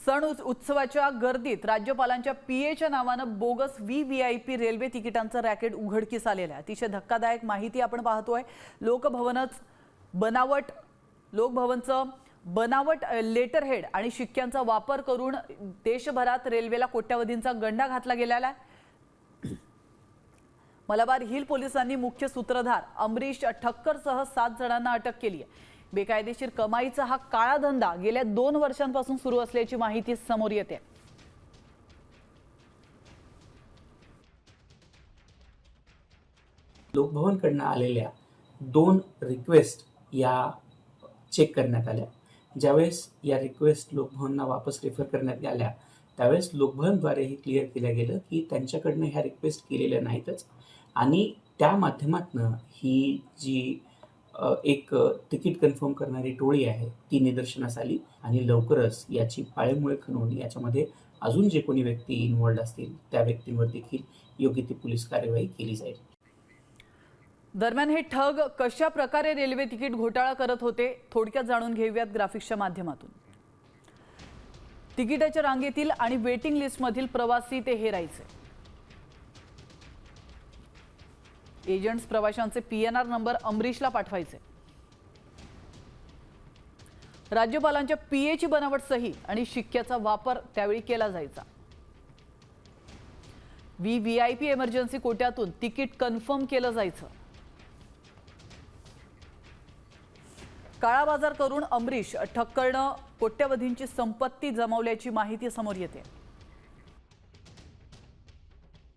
सण उत्सवाच्या गर्दीत राज्यपालांच्या पीएच्या नावानं बोगस व्हीव्हीआयपी रेल्वे तिकिटांचं रॅकेट उघडकीस आलेलं आहे। अतिशय धक्कादायक माहिती आपण पाहतोय। लोकभवनचं बनावट लेटरहेड आणि शिक्क्यांचा वापर करून देशभरात रेल्वेला कोट्यावधींचा गंडा घातला गेलेला आहे। मलबार हिल पोलिसांनी मुख्य सूत्रधार अमरीश ठक्करसह 7 जणांना अटक केली आहे। बेकायदेशीर कमाईचा हा काळा धंदा गेल्या 2 वर्षांपासून सुरू असल्याची माहिती समोर येते। लोकभवनकडून आलेल्या 2 रिक्वेस्ट या चेक करण्यात आल्या। ज्यावेळेस या रिक्वेस्ट लोकभवनला वापस रेफर करण्यात आल्या त्यावेळेस लोकभवनद्वारे हे क्लिअर केलं गेलं की त्यांच्याकडून ह्या रिक्वेस्ट केलेल्या नाहीतच आणि त्या माध्यमातून ही जी एक तिकीट कन्फर्म करणारी टोळी आहे ती निदर्शनास आली आणि लवकरच याची पाळेमुळे खणून याच्यामध्ये अजून जे कोणी व्यक्ती इन्व्हॉल्ड असतील त्या व्यक्तींवर देखील योग्य ती पोलीस कार्यवाही केली जाईल। दरम्यान हे ठग कशा प्रकारे रेल्वे तिकीट घोटाळा करत होते थोडक्यात जाणून घेऊयात ग्राफिक्सच्या माध्यमातून। तिकिटाच्या रांगेतील आणि वेटिंग लिस्टमधील प्रवासी ते हेरायचे। एजंट्स प्रवाशांचे पीएनआर नंबर अमरीशला पाठवायचे। राज्यपालांच्या पीएची बनावट सही आणि शिक्क्याचा वापर त्यावेळी केला जायचा। व्हीव्हीआयपी इमर्जन्सी कोट्यातून तिकीट कन्फर्म केलं जायचं। काळा बाजार करून अमरीश ठक्करनं कोट्यवधींची संपत्ती जमवल्याची माहिती समोर येते।